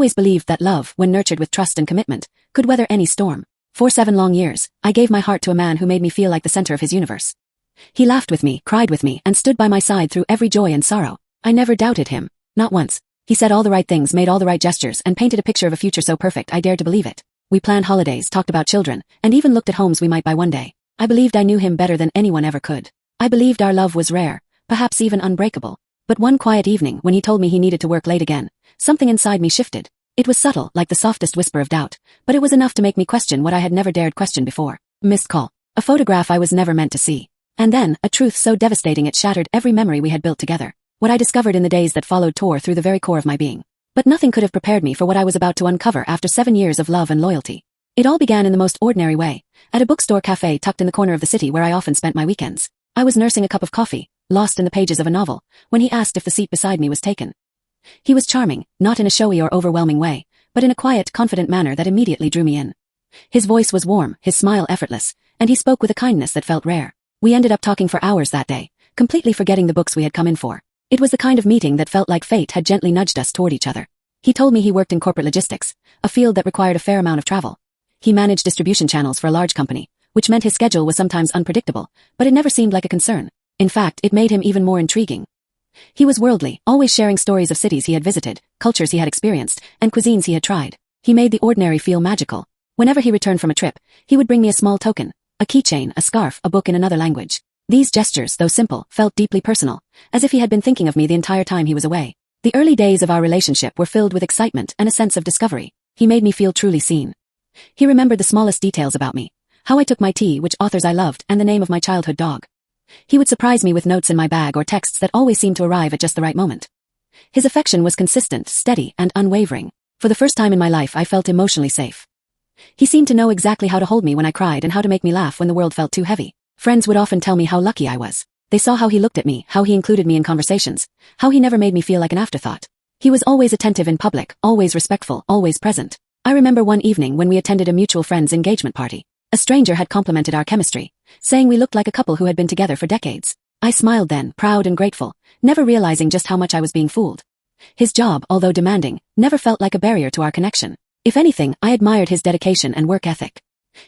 always believed that love, when nurtured with trust and commitment, could weather any storm. For 7 long years, I gave my heart to a man who made me feel like the center of his universe. He laughed with me, cried with me, and stood by my side through every joy and sorrow. I never doubted him. Not once. He said all the right things, made all the right gestures, and painted a picture of a future so perfect I dared to believe it. We planned holidays, talked about children, and even looked at homes we might buy one day. I believed I knew him better than anyone ever could. I believed our love was rare, perhaps even unbreakable. But one quiet evening, when he told me he needed to work late again, something inside me shifted. It was subtle, like the softest whisper of doubt, but it was enough to make me question what I had never dared question before. Missed call. A photograph I was never meant to see. And then, a truth so devastating it shattered every memory we had built together. What I discovered in the days that followed tore through the very core of my being. But nothing could have prepared me for what I was about to uncover after 7 years of love and loyalty. It all began in the most ordinary way, at a bookstore cafe tucked in the corner of the city where I often spent my weekends. I was nursing a cup of coffee, lost in the pages of a novel, when he asked if the seat beside me was taken. He was charming, not in a showy or overwhelming way, but in a quiet, confident manner that immediately drew me in. His voice was warm, his smile effortless, and he spoke with a kindness that felt rare. We ended up talking for hours that day, completely forgetting the books we had come in for. It was the kind of meeting that felt like fate had gently nudged us toward each other. He told me he worked in corporate logistics, a field that required a fair amount of travel. He managed distribution channels for a large company, which meant his schedule was sometimes unpredictable, but it never seemed like a concern. In fact, it made him even more intriguing. He was worldly, always sharing stories of cities he had visited, cultures he had experienced, and cuisines he had tried. He made the ordinary feel magical. Whenever he returned from a trip, he would bring me a small token, a keychain, a scarf, a book in another language. These gestures, though simple, felt deeply personal, as if he had been thinking of me the entire time he was away. The early days of our relationship were filled with excitement and a sense of discovery. He made me feel truly seen. He remembered the smallest details about me, how I took my tea, which authors I loved, and the name of my childhood dog. He would surprise me with notes in my bag or texts that always seemed to arrive at just the right moment. His affection was consistent, steady, and unwavering. For the first time in my life, I felt emotionally safe. He seemed to know exactly how to hold me when I cried and how to make me laugh when the world felt too heavy. Friends would often tell me how lucky I was. They saw how he looked at me, how he included me in conversations, how he never made me feel like an afterthought. He was always attentive in public, always respectful, always present. I remember one evening when we attended a mutual friend's engagement party. A stranger had complimented our chemistry, saying we looked like a couple who had been together for decades. I smiled then, proud and grateful, never realizing just how much I was being fooled. His job, although demanding, never felt like a barrier to our connection. If anything, I admired his dedication and work ethic.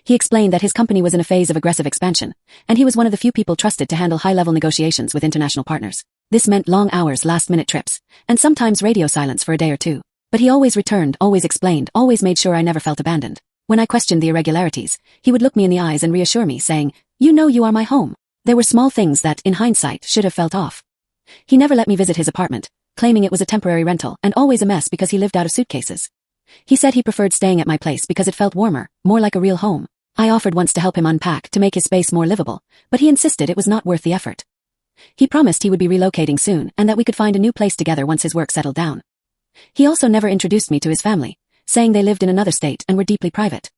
He explained that his company was in a phase of aggressive expansion, and he was one of the few people trusted to handle high-level negotiations with international partners. This meant long hours, last-minute trips, and sometimes radio silence for a day or two. But he always returned, always explained, always made sure I never felt abandoned. When I questioned the irregularities, he would look me in the eyes and reassure me, saying, "You know you are my home." There were small things that, in hindsight, should have felt off. He never let me visit his apartment, claiming it was a temporary rental and always a mess because he lived out of suitcases. He said he preferred staying at my place because it felt warmer, more like a real home. I offered once to help him unpack to make his space more livable, but he insisted it was not worth the effort. He promised he would be relocating soon and that we could find a new place together once his work settled down. He also never introduced me to his family, saying they lived in another state and were deeply private.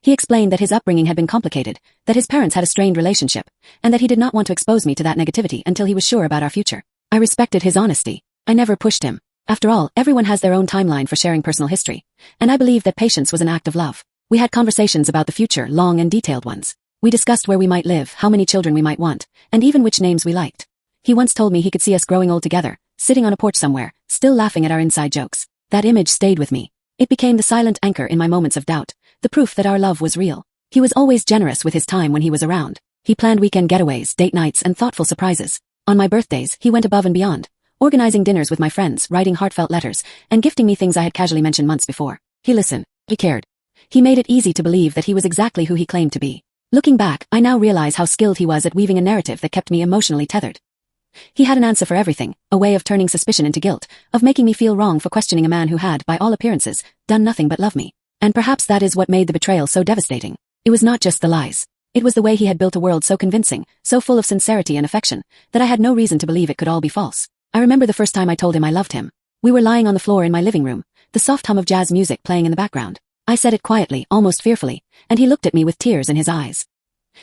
He explained that his upbringing had been complicated, that his parents had a strained relationship, and that he did not want to expose me to that negativity until he was sure about our future. I respected his honesty. I never pushed him. After all, everyone has their own timeline for sharing personal history, and I believed that patience was an act of love. We had conversations about the future, long and detailed ones. We discussed where we might live, how many children we might want, and even which names we liked. He once told me he could see us growing old together, sitting on a porch somewhere, still laughing at our inside jokes. That image stayed with me. It became the silent anchor in my moments of doubt, the proof that our love was real. He was always generous with his time when he was around. He planned weekend getaways, date nights, and thoughtful surprises. On my birthdays, he went above and beyond, organizing dinners with my friends, writing heartfelt letters, and gifting me things I had casually mentioned months before. He listened. He cared. He made it easy to believe that he was exactly who he claimed to be. Looking back, I now realize how skilled he was at weaving a narrative that kept me emotionally tethered. He had an answer for everything, a way of turning suspicion into guilt, of making me feel wrong for questioning a man who had, by all appearances, done nothing but love me. And perhaps that is what made the betrayal so devastating. It was not just the lies. It was the way he had built a world so convincing, so full of sincerity and affection, that I had no reason to believe it could all be false. I remember the first time I told him I loved him. We were lying on the floor in my living room, the soft hum of jazz music playing in the background. I said it quietly, almost fearfully, and he looked at me with tears in his eyes.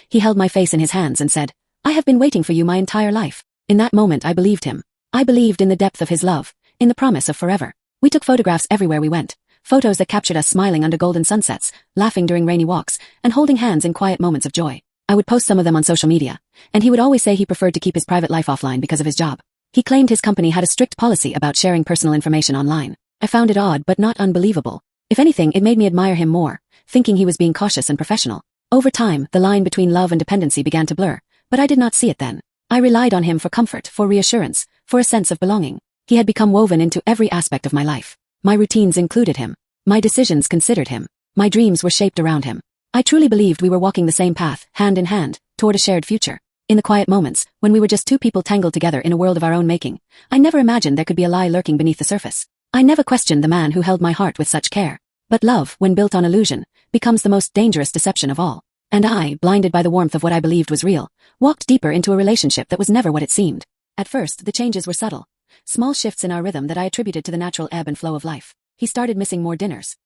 He held my face in his hands and said, "I have been waiting for you my entire life." In that moment I believed him. I believed in the depth of his love, in the promise of forever. We took photographs everywhere we went, photos that captured us smiling under golden sunsets, laughing during rainy walks, and holding hands in quiet moments of joy. I would post some of them on social media, and he would always say he preferred to keep his private life offline because of his job. He claimed his company had a strict policy about sharing personal information online. I found it odd but not unbelievable. If anything, it made me admire him more, thinking he was being cautious and professional. Over time, the line between love and dependency began to blur, but I did not see it then. I relied on him for comfort, for reassurance, for a sense of belonging. He had become woven into every aspect of my life. My routines included him. My decisions considered him. My dreams were shaped around him. I truly believed we were walking the same path, hand in hand, toward a shared future. In the quiet moments, when we were just two people tangled together in a world of our own making, I never imagined there could be a lie lurking beneath the surface. I never questioned the man who held my heart with such care. But love, when built on illusion, becomes the most dangerous deception of all. And I, blinded by the warmth of what I believed was real, walked deeper into a relationship that was never what it seemed. At first, the changes were subtle. Small shifts in our rhythm that I attributed to the natural ebb and flow of life. He started missing more dinners.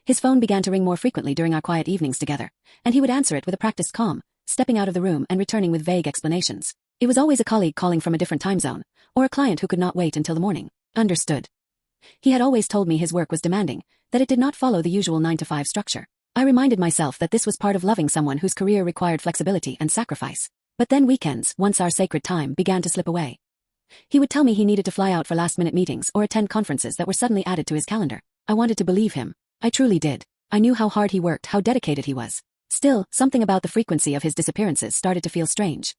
His phone began to ring more frequently during our quiet evenings together, and he would answer it with a practiced calm, stepping out of the room and returning with vague explanations. It was always a colleague calling from a different time zone, or a client who could not wait until the morning. Understood. He had always told me his work was demanding, that it did not follow the usual 9-to-5 structure. I reminded myself that this was part of loving someone whose career required flexibility and sacrifice. But then weekends, once our sacred time, began to slip away. He would tell me he needed to fly out for last-minute meetings or attend conferences that were suddenly added to his calendar. I wanted to believe him. I truly did. I knew how hard he worked, how dedicated he was. Still, something about the frequency of his disappearances started to feel strange.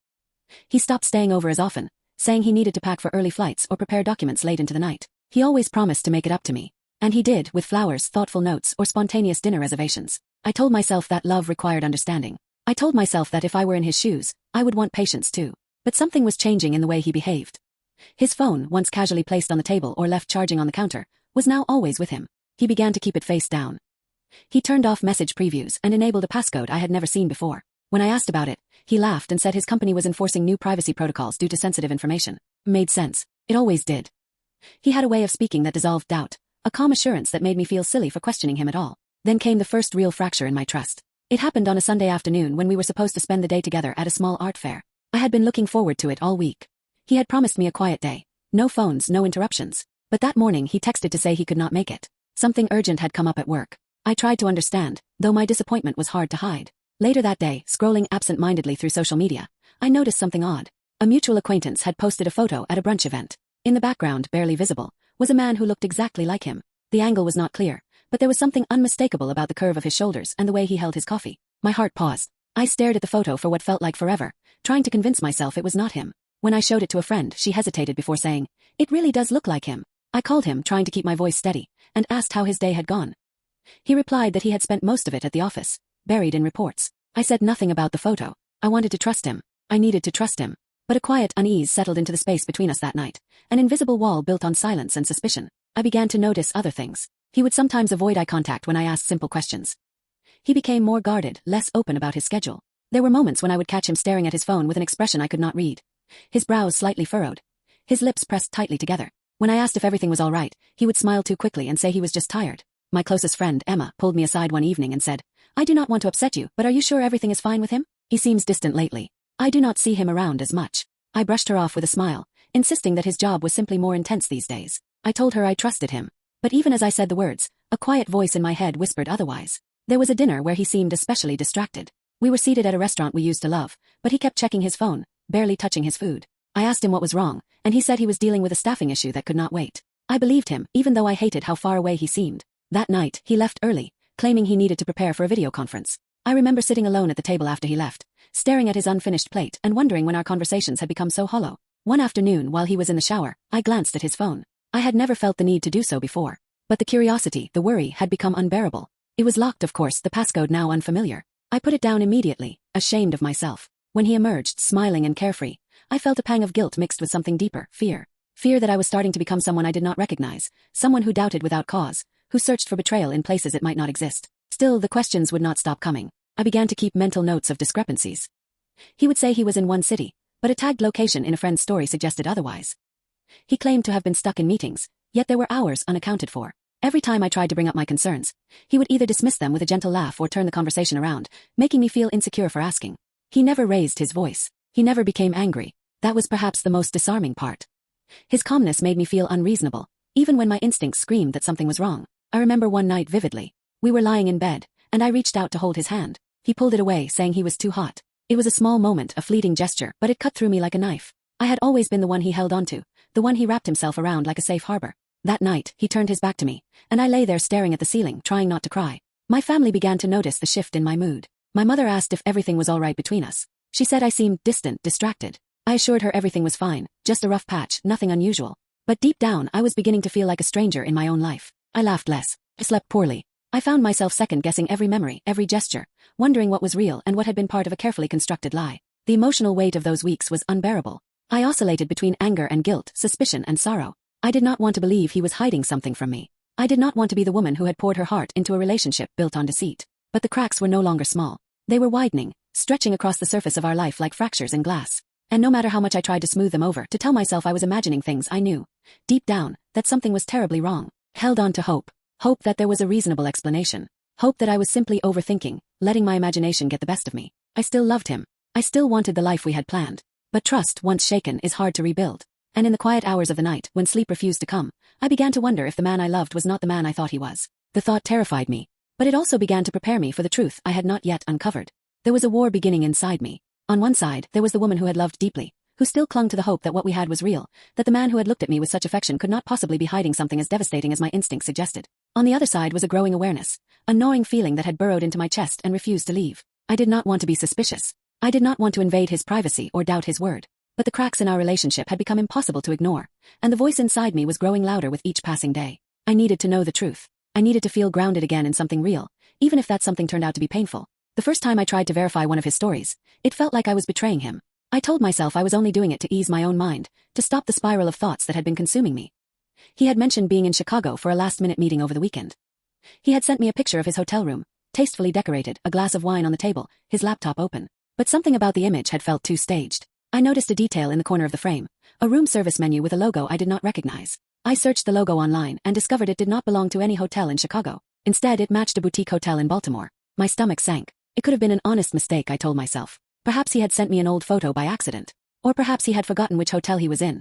He stopped staying over as often, saying he needed to pack for early flights or prepare documents late into the night. He always promised to make it up to me. And he did, with flowers, thoughtful notes, or spontaneous dinner reservations. I told myself that love required understanding. I told myself that if I were in his shoes, I would want patience too. But something was changing in the way he behaved. His phone, once casually placed on the table or left charging on the counter, was now always with him. He began to keep it face down. He turned off message previews and enabled a passcode I had never seen before. When I asked about it, he laughed and said his company was enforcing new privacy protocols due to sensitive information. Made sense. It always did. He had a way of speaking that dissolved doubt, a calm assurance that made me feel silly for questioning him at all. Then came the first real fracture in my trust. It happened on a Sunday afternoon when we were supposed to spend the day together at a small art fair. I had been looking forward to it all week. He had promised me a quiet day. No phones, no interruptions. But that morning he texted to say he could not make it. Something urgent had come up at work. I tried to understand, though my disappointment was hard to hide. Later that day, scrolling absent-mindedly through social media, I noticed something odd. A mutual acquaintance had posted a photo at a brunch event. In the background, barely visible, was a man who looked exactly like him. The angle was not clear, but there was something unmistakable about the curve of his shoulders and the way he held his coffee. My heart paused. I stared at the photo for what felt like forever, trying to convince myself it was not him. When I showed it to a friend, she hesitated before saying, "It really does look like him." I called him, trying to keep my voice steady, and asked how his day had gone. He replied that he had spent most of it at the office, buried in reports. I said nothing about the photo. I wanted to trust him. I needed to trust him. But a quiet unease settled into the space between us that night, an invisible wall built on silence and suspicion. I began to notice other things. He would sometimes avoid eye contact when I asked simple questions. He became more guarded, less open about his schedule. There were moments when I would catch him staring at his phone with an expression I could not read. His brows slightly furrowed. His lips pressed tightly together. When I asked if everything was all right, he would smile too quickly and say he was just tired. My closest friend, Emma, pulled me aside one evening and said, "I do not want to upset you, but are you sure everything is fine with him? He seems distant lately. I do not see him around as much." I brushed her off with a smile, insisting that his job was simply more intense these days. I told her I trusted him. But even as I said the words, a quiet voice in my head whispered otherwise. There was a dinner where he seemed especially distracted. We were seated at a restaurant we used to love, but he kept checking his phone, barely touching his food. I asked him what was wrong, and he said he was dealing with a staffing issue that could not wait. I believed him, even though I hated how far away he seemed. That night, he left early, claiming he needed to prepare for a video conference. I remember sitting alone at the table after he left, staring at his unfinished plate and wondering when our conversations had become so hollow. One afternoon, while he was in the shower, I glanced at his phone. I had never felt the need to do so before. But the curiosity, the worry, had become unbearable. It was locked, of course, the passcode now unfamiliar. I put it down immediately, ashamed of myself. When he emerged, smiling and carefree, I felt a pang of guilt mixed with something deeper, fear. Fear that I was starting to become someone I did not recognize, someone who doubted without cause, who searched for betrayal in places it might not exist. Still, the questions would not stop coming. I began to keep mental notes of discrepancies. He would say he was in one city, but a tagged location in a friend's story suggested otherwise. He claimed to have been stuck in meetings, yet there were hours unaccounted for. Every time I tried to bring up my concerns, he would either dismiss them with a gentle laugh or turn the conversation around, making me feel insecure for asking. He never raised his voice. He never became angry. That was perhaps the most disarming part. His calmness made me feel unreasonable, even when my instincts screamed that something was wrong. I remember one night vividly. We were lying in bed, and I reached out to hold his hand. He pulled it away, saying he was too hot. It was a small moment, a fleeting gesture, but it cut through me like a knife. I had always been the one he held onto, the one he wrapped himself around like a safe harbor. That night, he turned his back to me, and I lay there staring at the ceiling, trying not to cry. My family began to notice the shift in my mood. My mother asked if everything was all right between us. She said I seemed distant, distracted. I assured her everything was fine, just a rough patch, nothing unusual. But deep down, I was beginning to feel like a stranger in my own life. I laughed less. I slept poorly. I found myself second-guessing every memory, every gesture, wondering what was real and what had been part of a carefully constructed lie. The emotional weight of those weeks was unbearable. I oscillated between anger and guilt, suspicion and sorrow. I did not want to believe he was hiding something from me. I did not want to be the woman who had poured her heart into a relationship built on deceit. But the cracks were no longer small. They were widening, stretching across the surface of our life like fractures in glass. And no matter how much I tried to smooth them over, to tell myself I was imagining things, I knew, deep down, that something was terribly wrong. Held on to hope. Hope that there was a reasonable explanation. Hope that I was simply overthinking, letting my imagination get the best of me. I still loved him. I still wanted the life we had planned. But trust, once shaken, is hard to rebuild. And in the quiet hours of the night, when sleep refused to come, I began to wonder if the man I loved was not the man I thought he was. The thought terrified me. But it also began to prepare me for the truth I had not yet uncovered. There was a war beginning inside me. On one side, there was the woman who had loved deeply, who still clung to the hope that what we had was real, that the man who had looked at me with such affection could not possibly be hiding something as devastating as my instinct suggested. On the other side was a growing awareness, a gnawing feeling that had burrowed into my chest and refused to leave. I did not want to be suspicious. I did not want to invade his privacy or doubt his word. But the cracks in our relationship had become impossible to ignore, and the voice inside me was growing louder with each passing day. I needed to know the truth. I needed to feel grounded again in something real, even if that something turned out to be painful. The first time I tried to verify one of his stories, it felt like I was betraying him. I told myself I was only doing it to ease my own mind, to stop the spiral of thoughts that had been consuming me. He had mentioned being in Chicago for a last-minute meeting over the weekend. He had sent me a picture of his hotel room, tastefully decorated, a glass of wine on the table, his laptop open. But something about the image had felt too staged. I noticed a detail in the corner of the frame, a room service menu with a logo I did not recognize. I searched the logo online and discovered it did not belong to any hotel in Chicago. Instead, it matched a boutique hotel in Baltimore. My stomach sank. It could have been an honest mistake, I told myself. Perhaps he had sent me an old photo by accident. Or perhaps he had forgotten which hotel he was in.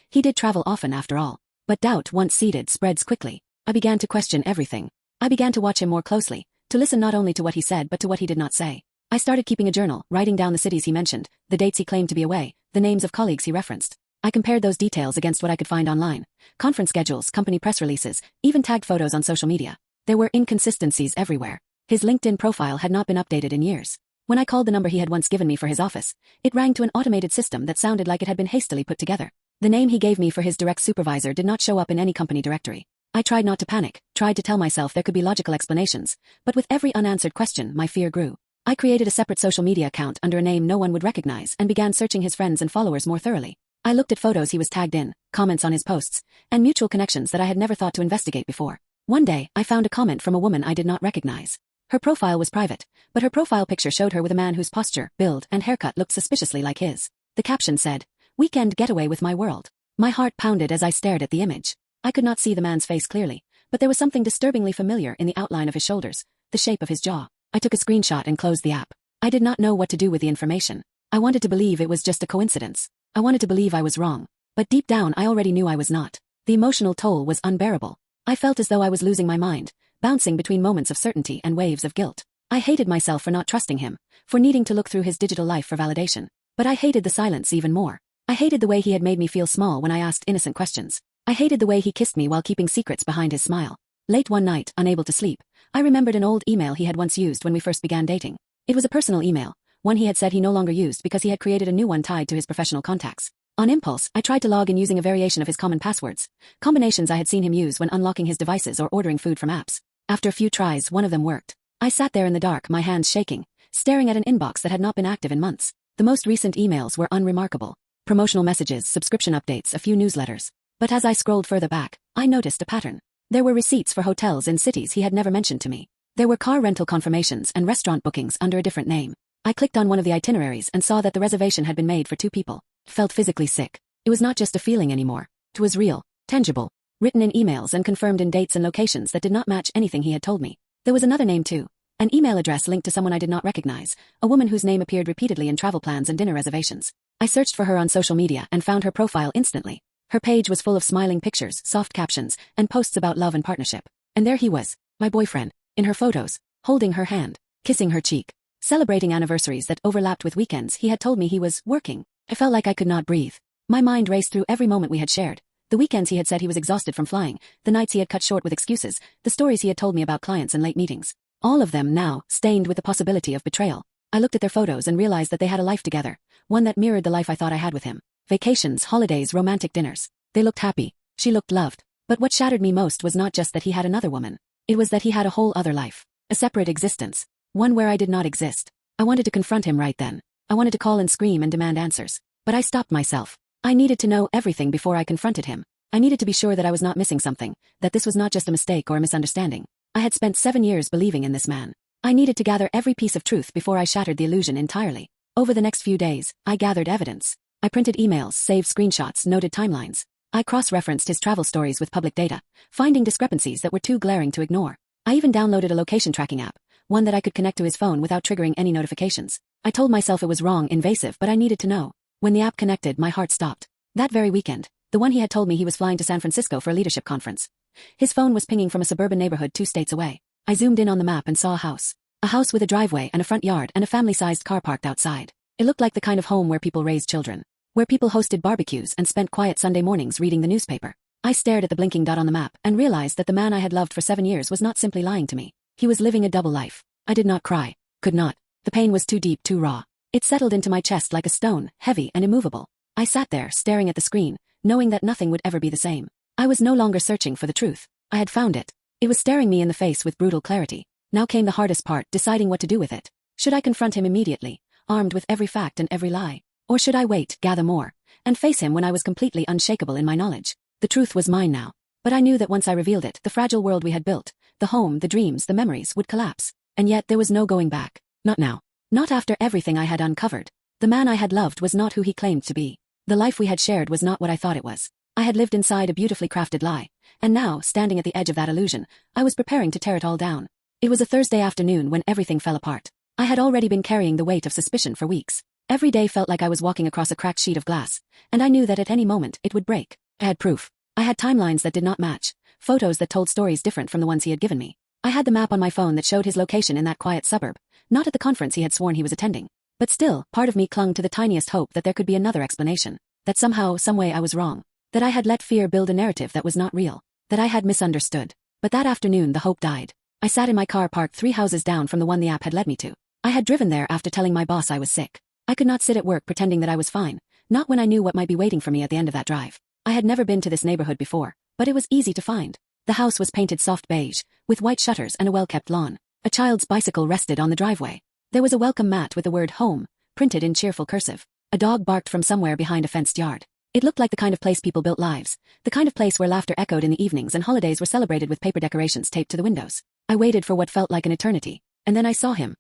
He did travel often after all. But doubt, once seated, spreads quickly. I began to question everything. I began to watch him more closely, to listen not only to what he said but to what he did not say. I started keeping a journal, writing down the cities he mentioned, the dates he claimed to be away, the names of colleagues he referenced. I compared those details against what I could find online. Conference schedules, company press releases, even tagged photos on social media. There were inconsistencies everywhere. His LinkedIn profile had not been updated in years. When I called the number he had once given me for his office, it rang to an automated system that sounded like it had been hastily put together. The name he gave me for his direct supervisor did not show up in any company directory. I tried not to panic, tried to tell myself there could be logical explanations, but with every unanswered question, my fear grew. I created a separate social media account under a name no one would recognize and began searching his friends and followers more thoroughly. I looked at photos he was tagged in, comments on his posts, and mutual connections that I had never thought to investigate before. One day, I found a comment from a woman I did not recognize. Her profile was private, but her profile picture showed her with a man whose posture, build, and haircut looked suspiciously like his. The caption said, "Weekend getaway with my world." My heart pounded as I stared at the image. I could not see the man's face clearly, but there was something disturbingly familiar in the outline of his shoulders, the shape of his jaw. I took a screenshot and closed the app. I did not know what to do with the information. I wanted to believe it was just a coincidence. I wanted to believe I was wrong. But deep down I already knew I was not. The emotional toll was unbearable. I felt as though I was losing my mind, bouncing between moments of certainty and waves of guilt. I hated myself for not trusting him, for needing to look through his digital life for validation. But I hated the silence even more. I hated the way he had made me feel small when I asked innocent questions. I hated the way he kissed me while keeping secrets behind his smile. Late one night, unable to sleep, I remembered an old email he had once used when we first began dating. It was a personal email, one he had said he no longer used because he had created a new one tied to his professional contacts. On impulse, I tried to log in using a variation of his common passwords, combinations I had seen him use when unlocking his devices or ordering food from apps. After a few tries, one of them worked. I sat there in the dark, my hands shaking, staring at an inbox that had not been active in months. The most recent emails were unremarkable. Promotional messages, subscription updates, a few newsletters. But as I scrolled further back, I noticed a pattern. There were receipts for hotels in cities he had never mentioned to me. There were car rental confirmations and restaurant bookings under a different name. I clicked on one of the itineraries and saw that the reservation had been made for 2 people. Felt physically sick. It was not just a feeling anymore. It was real, tangible, written in emails and confirmed in dates and locations that did not match anything he had told me. There was another name too. An email address linked to someone I did not recognize, a woman whose name appeared repeatedly in travel plans and dinner reservations. I searched for her on social media and found her profile instantly. Her page was full of smiling pictures, soft captions, and posts about love and partnership. And there he was, my boyfriend, in her photos, holding her hand, kissing her cheek, celebrating anniversaries that overlapped with weekends he had told me he was working. I felt like I could not breathe. My mind raced through every moment we had shared, The weekends he had said he was exhausted from flying, the nights he had cut short with excuses, the stories he had told me about clients and late meetings. All of them now, stained with the possibility of betrayal. I looked at their photos and realized that they had a life together, one that mirrored the life I thought I had with him. Vacations, holidays, romantic dinners. They looked happy. She looked loved. But what shattered me most was not just that he had another woman. It was that he had a whole other life. A separate existence. One where I did not exist. I wanted to confront him right then. I wanted to call and scream and demand answers. But I stopped myself. I needed to know everything before I confronted him. I needed to be sure that I was not missing something, that this was not just a mistake or a misunderstanding. I had spent 7 years believing in this man. I needed to gather every piece of truth before I shattered the illusion entirely. Over the next few days, I gathered evidence. I printed emails, saved screenshots, noted timelines. I cross-referenced his travel stories with public data, finding discrepancies that were too glaring to ignore. I even downloaded a location tracking app, one that I could connect to his phone without triggering any notifications. I told myself it was wrong, invasive, but I needed to know. When the app connected, my heart stopped. That very weekend, the one he had told me he was flying to San Francisco for a leadership conference. His phone was pinging from a suburban neighborhood 2 states away. I zoomed in on the map and saw a house. A house with a driveway and a front yard and a family-sized car parked outside. It looked like the kind of home where people raised children, where people hosted barbecues and spent quiet Sunday mornings reading the newspaper. I stared at the blinking dot on the map and realized that the man I had loved for 7 years was not simply lying to me. He was living a double life. I did not cry. Could not. The pain was too deep, too raw. It settled into my chest like a stone, heavy and immovable. I sat there, staring at the screen, knowing that nothing would ever be the same. I was no longer searching for the truth. I had found it. It was staring me in the face with brutal clarity. Now came the hardest part, deciding what to do with it. Should I confront him immediately, armed with every fact and every lie? Or should I wait, gather more, and face him when I was completely unshakable in my knowledge? The truth was mine now. But I knew that once I revealed it, the fragile world we had built, the home, the dreams, the memories, would collapse. And yet there was no going back. Not now. Not after everything I had uncovered. The man I had loved was not who he claimed to be. The life we had shared was not what I thought it was. I had lived inside a beautifully crafted lie. And now, standing at the edge of that illusion, I was preparing to tear it all down. It was a Thursday afternoon when everything fell apart. I had already been carrying the weight of suspicion for weeks. Every day felt like I was walking across a cracked sheet of glass, and I knew that at any moment it would break. I had proof. I had timelines that did not match, photos that told stories different from the ones he had given me. I had the map on my phone that showed his location in that quiet suburb, not at the conference he had sworn he was attending. But still, part of me clung to the tiniest hope that there could be another explanation, that somehow, someway I was wrong, that I had let fear build a narrative that was not real, that I had misunderstood. But that afternoon the hope died. I sat in my car parked 3 houses down from the one the app had led me to. I had driven there after telling my boss I was sick. I could not sit at work pretending that I was fine, not when I knew what might be waiting for me at the end of that drive. I had never been to this neighborhood before, but it was easy to find. The house was painted soft beige, with white shutters and a well-kept lawn. A child's bicycle rested on the driveway. There was a welcome mat with the word home, printed in cheerful cursive. A dog barked from somewhere behind a fenced yard. It looked like the kind of place people built lives, the kind of place where laughter echoed in the evenings and holidays were celebrated with paper decorations taped to the windows. I waited for what felt like an eternity, and then I saw him.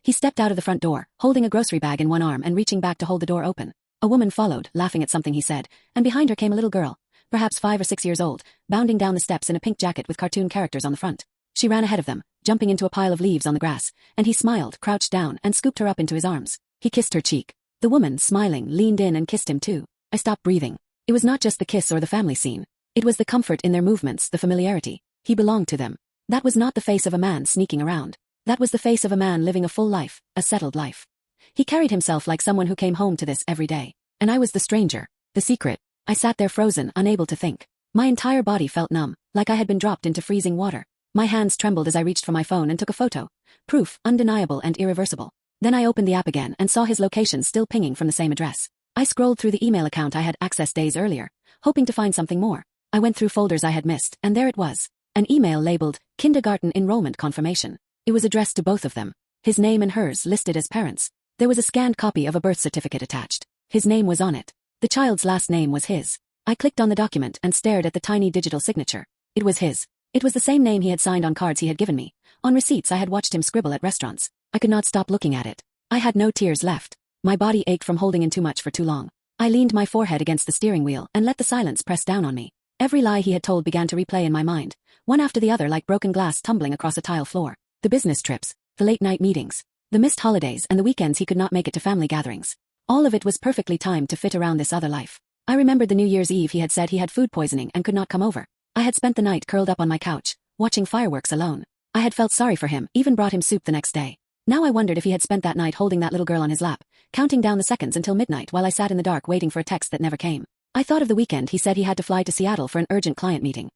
He stepped out of the front door, holding a grocery bag in one arm and reaching back to hold the door open. A woman followed, laughing at something he said, and behind her came a little girl, perhaps 5 or 6 years old, bounding down the steps in a pink jacket with cartoon characters on the front. She ran ahead of them, jumping into a pile of leaves on the grass, and he smiled, crouched down, and scooped her up into his arms. He kissed her cheek. The woman, smiling, leaned in and kissed him too. I stopped breathing. It was not just the kiss or the family scene. It was the comfort in their movements, the familiarity. He belonged to them. That was not the face of a man sneaking around. That was the face of a man living a full life, a settled life. He carried himself like someone who came home to this every day. And I was the stranger, the secret. I sat there frozen, unable to think. My entire body felt numb, like I had been dropped into freezing water. My hands trembled as I reached for my phone and took a photo. Proof, undeniable and irreversible. Then I opened the app again and saw his location still pinging from the same address. I scrolled through the email account I had accessed days earlier, hoping to find something more. I went through folders I had missed, and there it was. An email labeled, Kindergarten Enrollment Confirmation. It was addressed to both of them. His name and hers listed as parents. There was a scanned copy of a birth certificate attached. His name was on it. The child's last name was his. I clicked on the document and stared at the tiny digital signature. It was his. It was the same name he had signed on cards he had given me, on receipts I had watched him scribble at restaurants. I could not stop looking at it. I had no tears left. My body ached from holding in too much for too long. I leaned my forehead against the steering wheel and let the silence press down on me. Every lie he had told began to replay in my mind, one after the other like broken glass tumbling across a tile floor. The business trips, the late-night meetings, the missed holidays and the weekends he could not make it to family gatherings. All of it was perfectly timed to fit around this other life. I remembered the New Year's Eve he had said he had food poisoning and could not come over. I had spent the night curled up on my couch, watching fireworks alone. I had felt sorry for him, even brought him soup the next day. Now I wondered if he had spent that night holding that little girl on his lap, counting down the seconds until midnight while I sat in the dark waiting for a text that never came. I thought of the weekend he said he had to fly to Seattle for an urgent client meeting.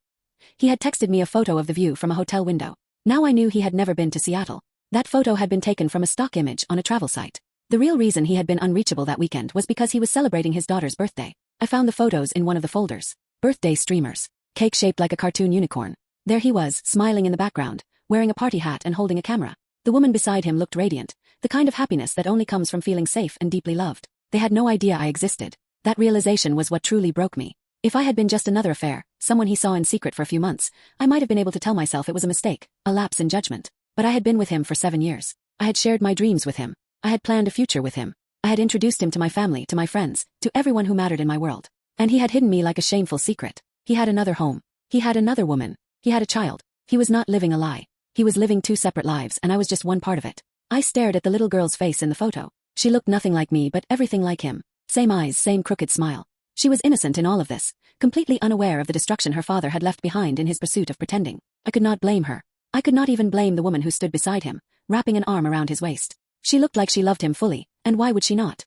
He had texted me a photo of the view from a hotel window. Now I knew he had never been to Seattle. That photo had been taken from a stock image on a travel site. The real reason he had been unreachable that weekend was because he was celebrating his daughter's birthday. I found the photos in one of the folders. Birthday streamers. Cake shaped like a cartoon unicorn. There he was, smiling in the background, wearing a party hat and holding a camera. The woman beside him looked radiant, the kind of happiness that only comes from feeling safe and deeply loved. They had no idea I existed. That realization was what truly broke me. If I had been just another affair, someone he saw in secret for a few months, I might have been able to tell myself it was a mistake, a lapse in judgment. But I had been with him for 7 years. I had shared my dreams with him. I had planned a future with him. I had introduced him to my family, to my friends, to everyone who mattered in my world. And he had hidden me like a shameful secret. He had another home. He had another woman. He had a child. He was not living a lie. He was living 2 separate lives, and I was just one part of it. I stared at the little girl's face in the photo. She looked nothing like me but everything like him. Same eyes, same crooked smile. She was innocent in all of this, completely unaware of the destruction her father had left behind in his pursuit of pretending. I could not blame her. I could not even blame the woman who stood beside him, wrapping an arm around his waist. She looked like she loved him fully, and why would she not?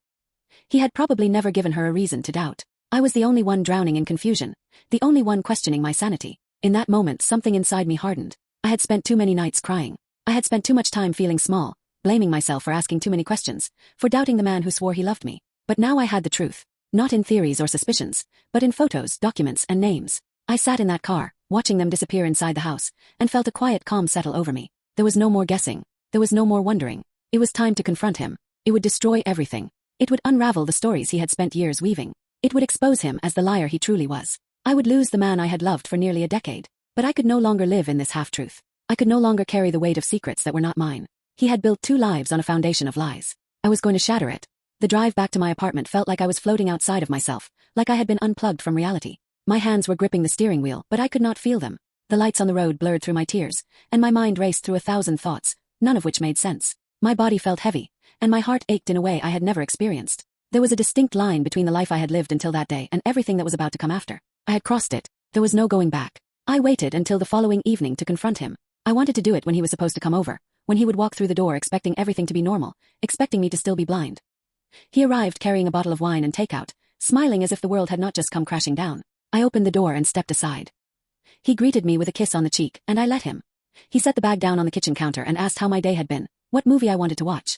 He had probably never given her a reason to doubt. I was the only one drowning in confusion, the only one questioning my sanity. In that moment, something inside me hardened. I had spent too many nights crying. I had spent too much time feeling small, blaming myself for asking too many questions, for doubting the man who swore he loved me. But now I had the truth. Not in theories or suspicions, but in photos, documents, and names. I sat in that car, watching them disappear inside the house, and felt a quiet calm settle over me. There was no more guessing. There was no more wondering. It was time to confront him. It would destroy everything. It would unravel the stories he had spent years weaving. It would expose him as the liar he truly was. I would lose the man I had loved for nearly a decade. But I could no longer live in this half-truth. I could no longer carry the weight of secrets that were not mine. He had built 2 lives on a foundation of lies. I was going to shatter it. The drive back to my apartment felt like I was floating outside of myself, like I had been unplugged from reality. My hands were gripping the steering wheel, but I could not feel them. The lights on the road blurred through my tears, and my mind raced through 1,000 thoughts, none of which made sense. My body felt heavy, and my heart ached in a way I had never experienced. There was a distinct line between the life I had lived until that day and everything that was about to come after. I had crossed it. There was no going back. I waited until the following evening to confront him. I wanted to do it when he was supposed to come over, when he would walk through the door expecting everything to be normal, expecting me to still be blind. He arrived carrying a bottle of wine and takeout, smiling as if the world had not just come crashing down. I opened the door and stepped aside. He greeted me with a kiss on the cheek, and I let him. He set the bag down on the kitchen counter and asked how my day had been, what movie I wanted to watch.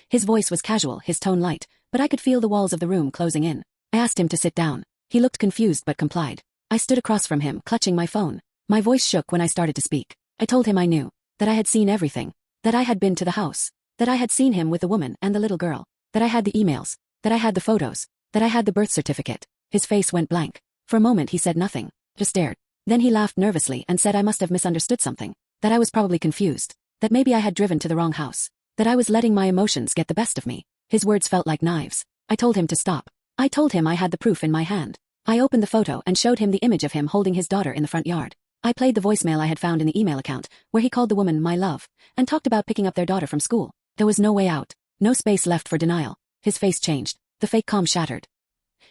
His voice was casual, his tone light, but I could feel the walls of the room closing in. I asked him to sit down. He looked confused but complied. I stood across from him, clutching my phone. My voice shook when I started to speak. I told him I knew, that I had seen everything, that I had been to the house, that I had seen him with the woman and the little girl, that I had the emails, that I had the photos, that I had the birth certificate. His face went blank. For a moment he said nothing, just stared. Then he laughed nervously and said I must have misunderstood something, that I was probably confused, that maybe I had driven to the wrong house, that I was letting my emotions get the best of me. His words felt like knives. I told him to stop. I told him I had the proof in my hand. I opened the photo and showed him the image of him holding his daughter in the front yard. I played the voicemail I had found in the email account, where he called the woman my love, and talked about picking up their daughter from school. There was no way out, no space left for denial. His face changed. The fake calm shattered.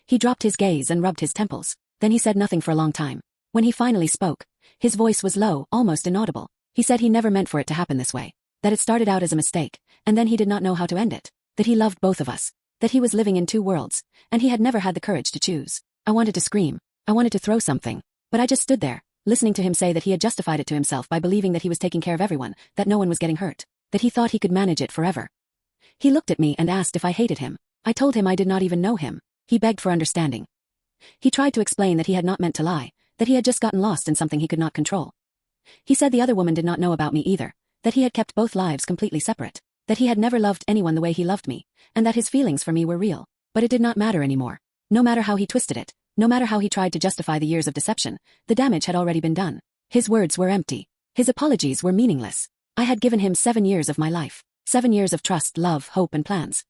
He dropped his gaze and rubbed his temples. Then he said nothing for a long time. When he finally spoke, his voice was low, almost inaudible. He said he never meant for it to happen this way, that it started out as a mistake, and then he did not know how to end it, that he loved both of us, that he was living in 2 worlds, and he had never had the courage to choose. I wanted to scream. I wanted to throw something, but I just stood there, listening to him say that he had justified it to himself by believing that he was taking care of everyone, that no one was getting hurt, that he thought he could manage it forever. He looked at me and asked if I hated him. I told him I did not even know him. He begged for understanding. He tried to explain that he had not meant to lie, that he had just gotten lost in something he could not control. He said the other woman did not know about me either, that he had kept both lives completely separate, that he had never loved anyone the way he loved me, and that his feelings for me were real. But it did not matter anymore. No matter how he twisted it, no matter how he tried to justify the years of deception, the damage had already been done. His words were empty. His apologies were meaningless. I had given him 7 years of my life, 7 years of trust, love, hope, and plans.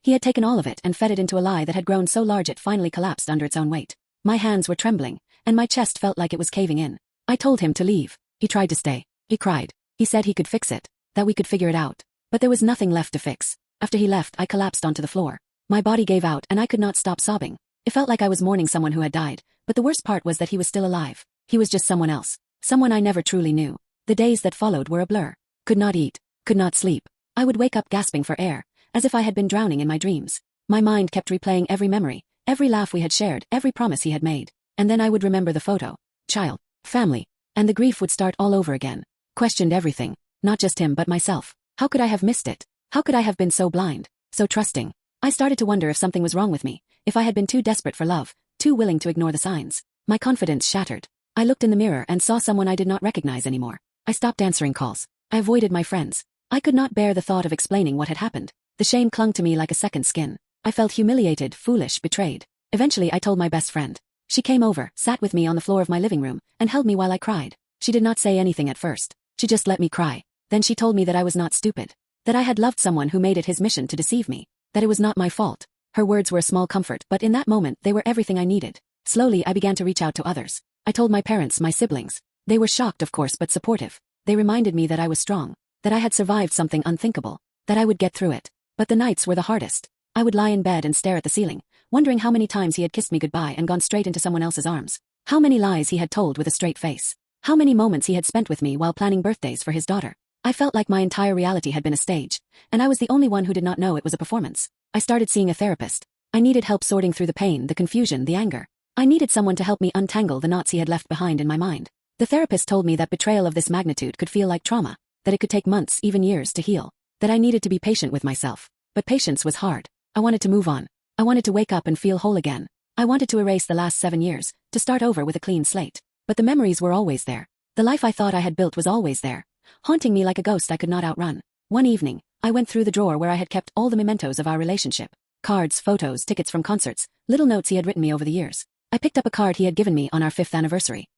He had taken all of it and fed it into a lie that had grown so large it finally collapsed under its own weight. My hands were trembling, and my chest felt like it was caving in. I told him to leave. He tried to stay. He cried. He said he could fix it, that we could figure it out. But there was nothing left to fix. After he left, I collapsed onto the floor. My body gave out and I could not stop sobbing. It felt like I was mourning someone who had died, but the worst part was that he was still alive. He was just someone else. Someone I never truly knew. The days that followed were a blur. Could not eat. Could not sleep. I would wake up gasping for air, as if I had been drowning in my dreams. My mind kept replaying every memory, Every laugh we had shared, every promise he had made. And then I would remember the photo, child, family, and the grief would start all over again. Questioned everything, not just him but myself. How could I have missed it? How could I have been so blind, so trusting? I started to wonder if something was wrong with me, if I had been too desperate for love, too willing to ignore the signs. My confidence shattered. I looked in the mirror and saw someone I did not recognize anymore. I stopped answering calls. I avoided my friends. I could not bear the thought of explaining what had happened. The shame clung to me like a second skin. I felt humiliated, foolish, betrayed. Eventually I told my best friend. She came over, sat with me on the floor of my living room, and held me while I cried. She did not say anything at first. She just let me cry. Then she told me that I was not stupid. That I had loved someone who made it his mission to deceive me. That it was not my fault. Her words were a small comfort, but in that moment they were everything I needed. Slowly I began to reach out to others. I told my parents, my siblings. They were shocked, of course, but supportive. They reminded me that I was strong. That I had survived something unthinkable. That I would get through it. But the nights were the hardest. I would lie in bed and stare at the ceiling, wondering how many times he had kissed me goodbye and gone straight into someone else's arms. How many lies he had told with a straight face. How many moments he had spent with me while planning birthdays for his daughter. I felt like my entire reality had been a stage, and I was the only one who did not know it was a performance. I started seeing a therapist. I needed help sorting through the pain, the confusion, the anger. I needed someone to help me untangle the knots he had left behind in my mind. The therapist told me that betrayal of this magnitude could feel like trauma, that it could take months, even years, to heal, that I needed to be patient with myself. But patience was hard. I wanted to move on. I wanted to wake up and feel whole again. I wanted to erase the last 7 years, to start over with a clean slate. But the memories were always there. The life I thought I had built was always there, haunting me like a ghost I could not outrun. One evening, I went through the drawer where I had kept all the mementos of our relationship. Cards, photos, tickets from concerts, little notes he had written me over the years. I picked up a card he had given me on our 5th anniversary.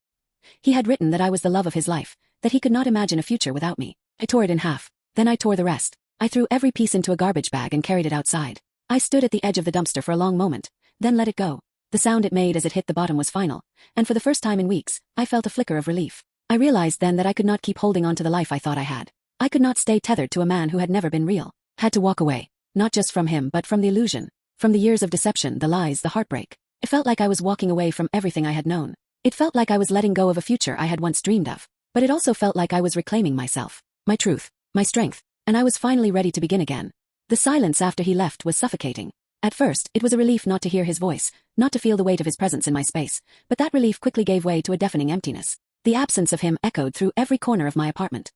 He had written that I was the love of his life, that he could not imagine a future without me. I tore it in half. Then I tore the rest. I threw every piece into a garbage bag and carried it outside. I stood at the edge of the dumpster for a long moment, then let it go. The sound it made as it hit the bottom was final, and for the first time in weeks, I felt a flicker of relief. I realized then that I could not keep holding on to the life I thought I had. I could not stay tethered to a man who had never been real. Had to walk away, not just from him but from the illusion, from the years of deception, the lies, the heartbreak. It felt like I was walking away from everything I had known. It felt like I was letting go of a future I had once dreamed of. But it also felt like I was reclaiming myself, my truth, my strength, and I was finally ready to begin again. The silence after he left was suffocating. At first, it was a relief not to hear his voice, not to feel the weight of his presence in my space, but that relief quickly gave way to a deafening emptiness. The absence of him echoed through every corner of my apartment.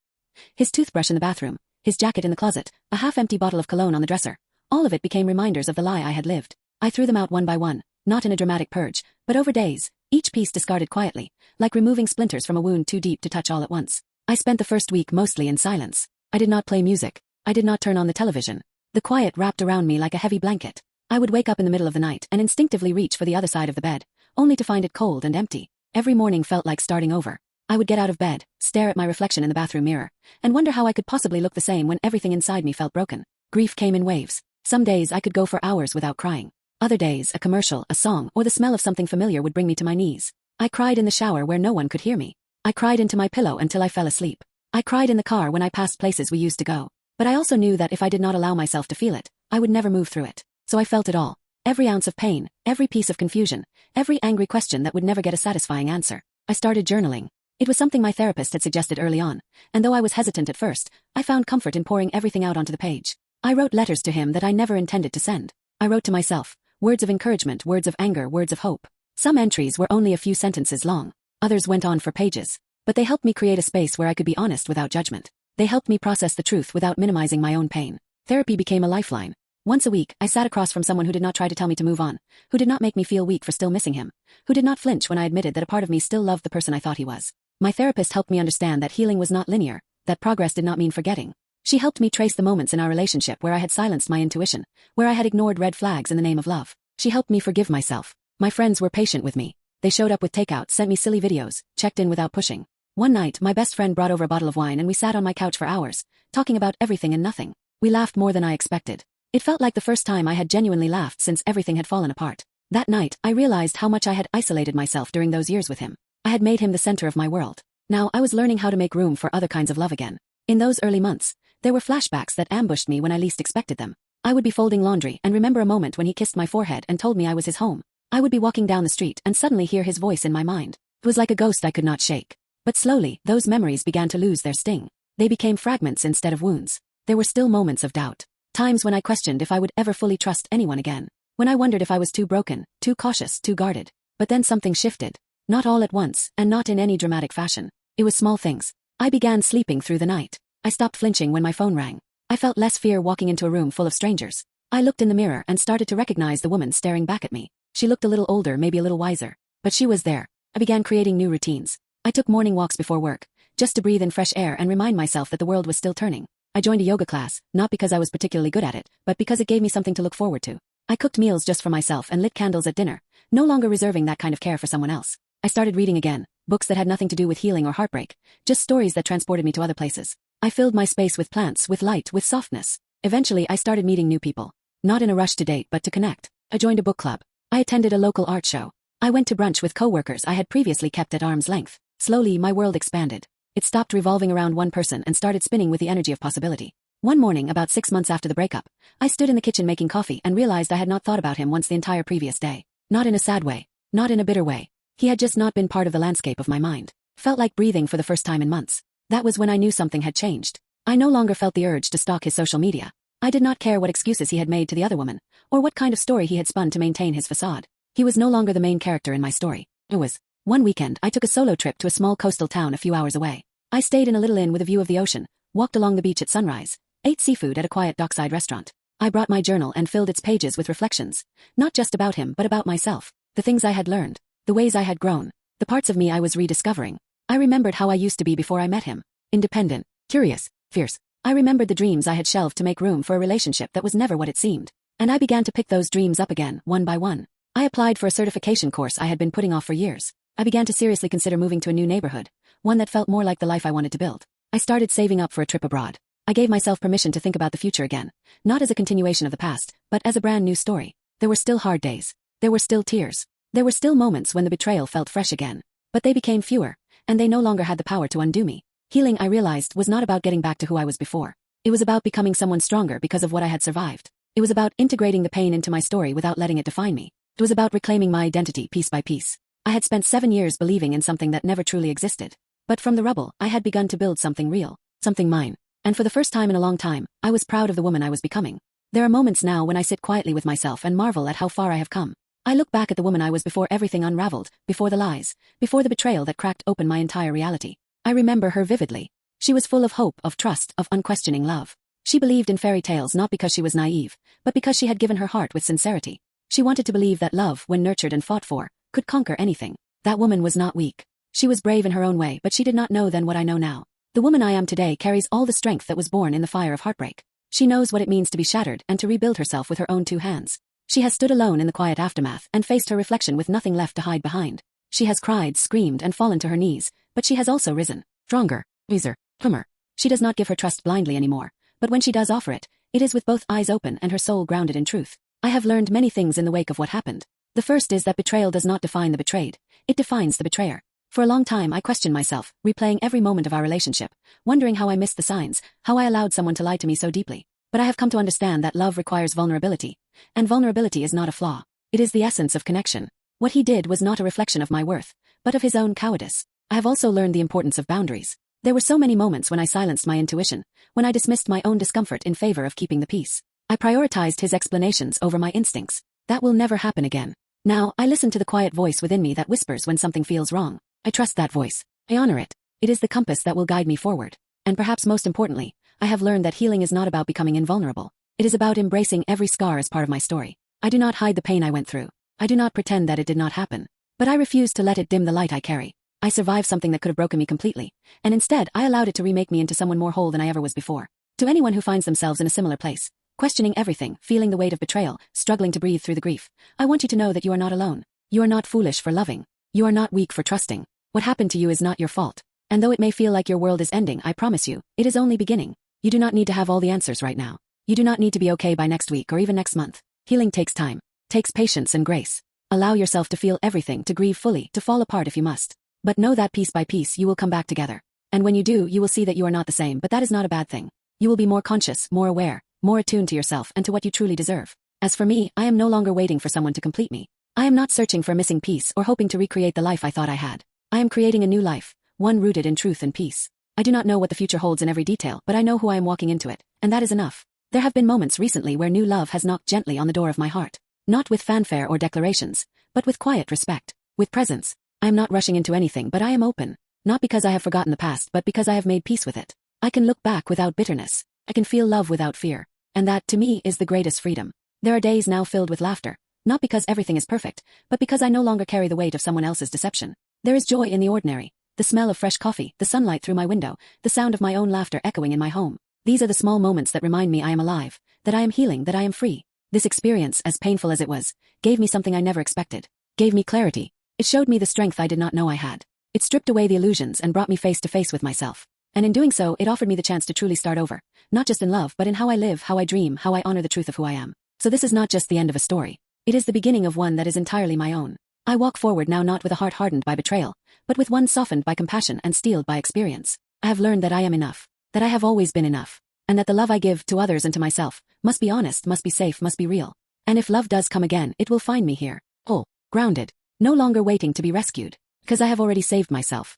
His toothbrush in the bathroom, his jacket in the closet, a half-empty bottle of cologne on the dresser. All of it became reminders of the lie I had lived. I threw them out one by one, not in a dramatic purge, but over days, each piece discarded quietly, like removing splinters from a wound too deep to touch all at once. I spent the first week mostly in silence. I did not play music. I did not turn on the television. The quiet wrapped around me like a heavy blanket. I would wake up in the middle of the night and instinctively reach for the other side of the bed, only to find it cold and empty. Every morning felt like starting over. I would get out of bed, stare at my reflection in the bathroom mirror, and wonder how I could possibly look the same when everything inside me felt broken. Grief came in waves. Some days I could go for hours without crying. Other days, a commercial, a song, or the smell of something familiar would bring me to my knees. I cried in the shower where no one could hear me. I cried into my pillow until I fell asleep. I cried in the car when I passed places we used to go. But I also knew that if I did not allow myself to feel it, I would never move through it. So I felt it all. Every ounce of pain, every piece of confusion, every angry question that would never get a satisfying answer. I started journaling. It was something my therapist had suggested early on, and though I was hesitant at first, I found comfort in pouring everything out onto the page. I wrote letters to him that I never intended to send. I wrote to myself, words of encouragement, words of anger, words of hope. Some entries were only a few sentences long. Others went on for pages. But they helped me create a space where I could be honest without judgment. They helped me process the truth without minimizing my own pain. Therapy became a lifeline. Once a week, I sat across from someone who did not try to tell me to move on, who did not make me feel weak for still missing him, who did not flinch when I admitted that a part of me still loved the person I thought he was. My therapist helped me understand that healing was not linear, that progress did not mean forgetting. She helped me trace the moments in our relationship where I had silenced my intuition, where I had ignored red flags in the name of love. She helped me forgive myself. My friends were patient with me. They showed up with takeout, sent me silly videos, checked in without pushing. One night, my best friend brought over a bottle of wine and we sat on my couch for hours, talking about everything and nothing. We laughed more than I expected. It felt like the first time I had genuinely laughed since everything had fallen apart. That night, I realized how much I had isolated myself during those years with him. I had made him the center of my world. Now I was learning how to make room for other kinds of love again. In those early months, there were flashbacks that ambushed me when I least expected them. I would be folding laundry and remember a moment when he kissed my forehead and told me I was his home. I would be walking down the street and suddenly hear his voice in my mind. It was like a ghost I could not shake. But slowly, those memories began to lose their sting. They became fragments instead of wounds. There were still moments of doubt. Times when I questioned if I would ever fully trust anyone again. When I wondered if I was too broken, too cautious, too guarded. But then something shifted. Not all at once, and not in any dramatic fashion. It was small things. I began sleeping through the night. I stopped flinching when my phone rang. I felt less fear walking into a room full of strangers. I looked in the mirror and started to recognize the woman staring back at me. She looked a little older, maybe a little wiser. But she was there. I began creating new routines. I took morning walks before work, just to breathe in fresh air and remind myself that the world was still turning. I joined a yoga class, not because I was particularly good at it, but because it gave me something to look forward to. I cooked meals just for myself and lit candles at dinner, no longer reserving that kind of care for someone else. I started reading again, books that had nothing to do with healing or heartbreak, just stories that transported me to other places. I filled my space with plants, with light, with softness. Eventually, I started meeting new people. Not in a rush to date, but to connect. I joined a book club. I attended a local art show. I went to brunch with coworkers I had previously kept at arm's length. Slowly, my world expanded. It stopped revolving around one person and started spinning with the energy of possibility. One morning, about 6 months after the breakup, I stood in the kitchen making coffee and realized I had not thought about him once the entire previous day. Not in a sad way. Not in a bitter way. He had just not been part of the landscape of my mind. Felt like breathing for the first time in months. That was when I knew something had changed. I no longer felt the urge to stalk his social media. I did not care what excuses he had made to the other woman, or what kind of story he had spun to maintain his facade. He was no longer the main character in my story. It was. One weekend, I took a solo trip to a small coastal town a few hours away. I stayed in a little inn with a view of the ocean, walked along the beach at sunrise, ate seafood at a quiet dockside restaurant. I brought my journal and filled its pages with reflections, not just about him but about myself, the things I had learned, the ways I had grown, the parts of me I was rediscovering. I remembered how I used to be before I met him. Independent, curious, fierce. I remembered the dreams I had shelved to make room for a relationship that was never what it seemed. And I began to pick those dreams up again, one by one. I applied for a certification course I had been putting off for years. I began to seriously consider moving to a new neighborhood, one that felt more like the life I wanted to build. I started saving up for a trip abroad. I gave myself permission to think about the future again, not as a continuation of the past, but as a brand new story. There were still hard days. There were still tears. There were still moments when the betrayal felt fresh again. But they became fewer, and they no longer had the power to undo me. Healing, I realized, was not about getting back to who I was before. It was about becoming someone stronger because of what I had survived. It was about integrating the pain into my story without letting it define me. It was about reclaiming my identity piece by piece. I had spent 7 years believing in something that never truly existed. But from the rubble, I had begun to build something real, something mine. And for the first time in a long time, I was proud of the woman I was becoming. There are moments now when I sit quietly with myself and marvel at how far I have come. I look back at the woman I was before everything unraveled, before the lies, before the betrayal that cracked open my entire reality. I remember her vividly. She was full of hope, of trust, of unquestioning love. She believed in fairy tales not because she was naive, but because she had given her heart with sincerity. She wanted to believe that love, when nurtured and fought for, could conquer anything. That woman was not weak. She was brave in her own way, but she did not know then what I know now. The woman I am today carries all the strength that was born in the fire of heartbreak. She knows what it means to be shattered and to rebuild herself with her own 2 hands. She has stood alone in the quiet aftermath and faced her reflection with nothing left to hide behind. She has cried, screamed, and fallen to her knees, but she has also risen, stronger, wiser, calmer. She does not give her trust blindly anymore, but when she does offer it, it is with both eyes open and her soul grounded in truth. I have learned many things in the wake of what happened. The first is that betrayal does not define the betrayed. It defines the betrayer. For a long time I questioned myself, replaying every moment of our relationship, wondering how I missed the signs, how I allowed someone to lie to me so deeply. But I have come to understand that love requires vulnerability, and vulnerability is not a flaw. It is the essence of connection. What he did was not a reflection of my worth, but of his own cowardice. I have also learned the importance of boundaries. There were so many moments when I silenced my intuition, when I dismissed my own discomfort in favor of keeping the peace. I prioritized his explanations over my instincts. That will never happen again. Now, I listen to the quiet voice within me that whispers when something feels wrong. I trust that voice. I honor it. It is the compass that will guide me forward. And perhaps most importantly, I have learned that healing is not about becoming invulnerable. It is about embracing every scar as part of my story. I do not hide the pain I went through. I do not pretend that it did not happen. But I refuse to let it dim the light I carry. I survived something that could have broken me completely, and instead I allowed it to remake me into someone more whole than I ever was before. To anyone who finds themselves in a similar place, questioning everything, feeling the weight of betrayal, struggling to breathe through the grief, I want you to know that you are not alone. You are not foolish for loving. You are not weak for trusting. What happened to you is not your fault. And though it may feel like your world is ending, I promise you, it is only beginning. You do not need to have all the answers right now. You do not need to be okay by next week or even next month. Healing takes time, takes patience and grace. Allow yourself to feel everything, to grieve fully, to fall apart if you must. But know that piece by piece you will come back together. And when you do, you will see that you are not the same, but that is not a bad thing. You will be more conscious, more aware, more attuned to yourself and to what you truly deserve. As for me, I am no longer waiting for someone to complete me. I am not searching for a missing piece or hoping to recreate the life I thought I had. I am creating a new life, one rooted in truth and peace. I do not know what the future holds in every detail, but I know who I am walking into it, and that is enough. There have been moments recently where new love has knocked gently on the door of my heart. Not with fanfare or declarations, but with quiet respect, with presence. I am not rushing into anything, but I am open. Not because I have forgotten the past, but because I have made peace with it. I can look back without bitterness. I can feel love without fear. And that, to me, is the greatest freedom. There are days now filled with laughter. Not because everything is perfect, but because I no longer carry the weight of someone else's deception. There is joy in the ordinary. The smell of fresh coffee, the sunlight through my window, the sound of my own laughter echoing in my home. These are the small moments that remind me I am alive, that I am healing, that I am free. This experience, as painful as it was, gave me something I never expected. Gave me clarity. It showed me the strength I did not know I had. It stripped away the illusions and brought me face to face with myself. And in doing so, it offered me the chance to truly start over. Not just in love, but in how I live, how I dream, how I honor the truth of who I am. So this is not just the end of a story. It is the beginning of one that is entirely my own. I walk forward now not with a heart hardened by betrayal, but with one softened by compassion and steeled by experience. I have learned that I am enough, that I have always been enough, and that the love I give to others and to myself must be honest, must be safe, must be real. And if love does come again, it will find me here, whole, grounded, no longer waiting to be rescued, because I have already saved myself.